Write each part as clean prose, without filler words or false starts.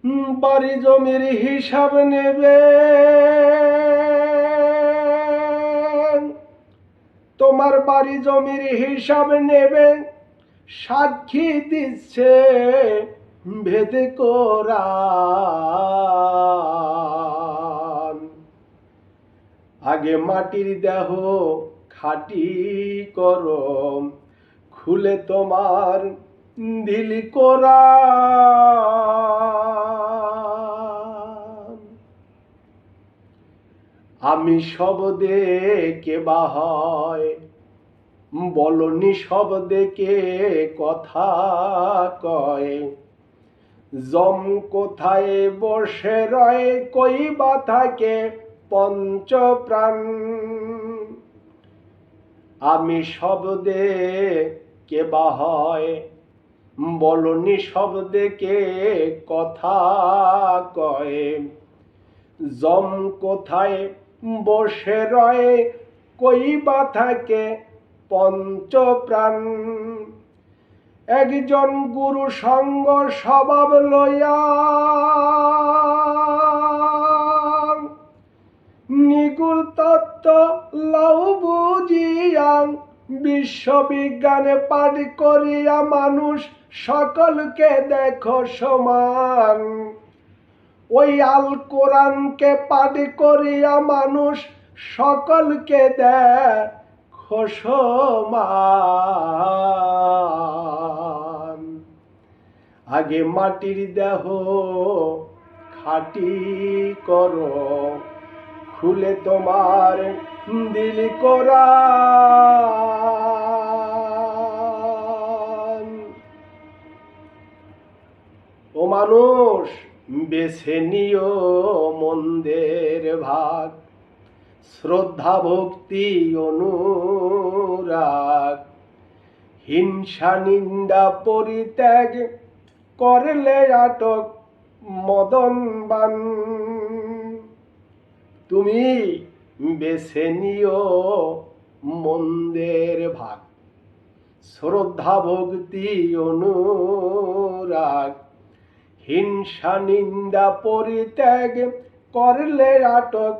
বাড়ি জমির হিসাব নেবে, তোমার বাড়ি জমির হিসাব নেবে, সাক্ষী দিচ্ছে ভেদে কোরআন। আগে মাটির দেহ খাঁটি করো, খুলে তোমার দিল কোরআন। আমি শব্দে কে বা হয়, বলনি শব্দে কে কথা কয়। জম কোথায় বসে রয়, কই বা থাকে পঞ্চ প্রাণ। আমি শব্দে কে বা হয়, বলনি শব্দে কে কথা কয়। জম কোথায় বসে রয়, কই বা থাকে পঞ্চ প্রাণ। একজন গুরু সঙ্গ স্বভাব লইয়া, নিগুল তত্ত্ব লও বুঝিয়া, বিশ্ববিজ্ঞানে পাঠ করিয়া মানুষ সকলকে দেখো সমান। ওই আল কোরআনকে পাঠ করিয়া মানুষ সকলকে দেখো সমান। আগে মাটির দেহ খাঁটি করো, খুলে তোমার দিল কোরআন। ও মানুষ, বেছে নিও মন্দের ভাগ, শ্রদ্ধা ভক্তি অনুরাগ। হিংসা নিন্দা পরিত্যাগ করলে আটক মদনবান। তুমি বেছে নিও মন্দের ভাগ, শ্রদ্ধা ভক্তি অনুরাগ। হিংসা নিন্দা পরিত্যাগ করলে আটক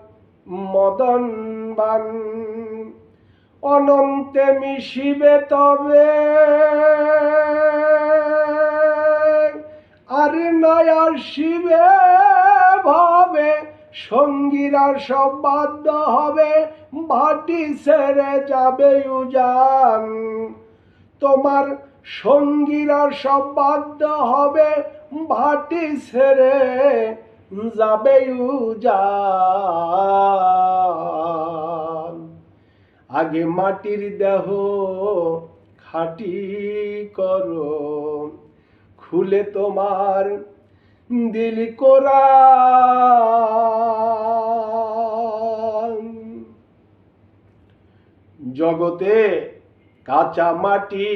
মদনবান। অনন্তে মিশিবে তবে, আর নয় আসিবে ভাবে। সঙ্গীরা সব বাধ্য হবে, ভাটি ছেড়ে যাবে উজান। তোমার সঙ্গীরা সব বাধ্য হবে, ভাটি ছেড়ে যাবে উজান। আগে মাটির দেহ খাঁটি করো, খুলে তোমার দিল কোরআন। জগতে কাঁচা মাটি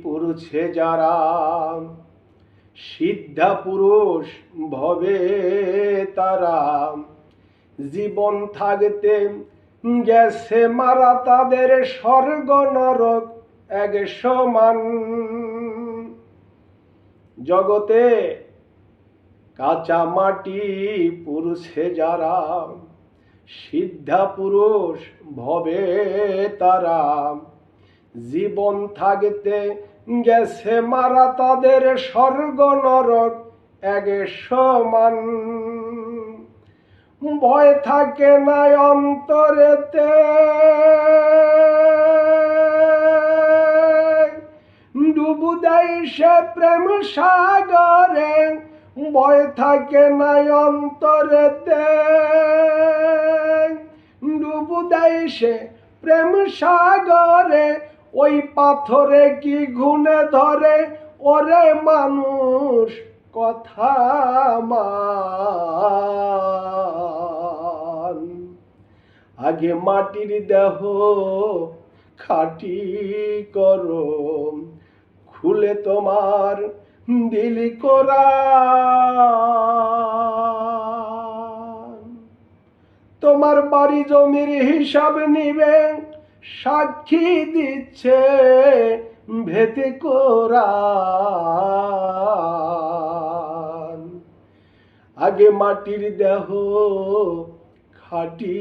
পুড়ছে যারা, সিদ্ধা পুরুষ ভবে তারা। জীবন থাকতে গেছে মারা, তাদের স্বর্গ নরক এক সমান। জগতে কাঁচা মাটি পুড়ছে যারা, সিদ্ধা পুরুষ ভবে তারা। জীবন থাকতে গেছে মারা, তাদের স্বর্গ নরক এক সমান। ভয় থাকে না অন্তরেতে, ডুবু দেয় সে প্রেম সাগরে। ভয় থাকে না অন্তরেতে, ডুবু দেয় সে প্রেম সাগরে। ওই পাথরে কি ঘুনে ধরে, ওরে মানুষ কথা মান। আগে মাটির দেহ খাঁটি করো, খুলে তোমার দিল কোরআন। তোমার বাড়ি জমির হিসাব নিবে, সাক্ষী দিচ্ছে ভেদে কোরআন। আগে মাটির দেহ খাটি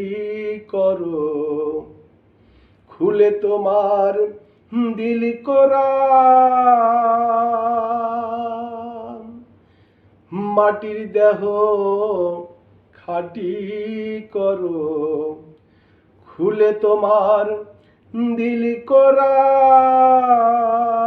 করো, খুলে তোমার দিল কোরআন। মাটির দেহ খাটি করো, খুলে তোমার দিল কোরআন।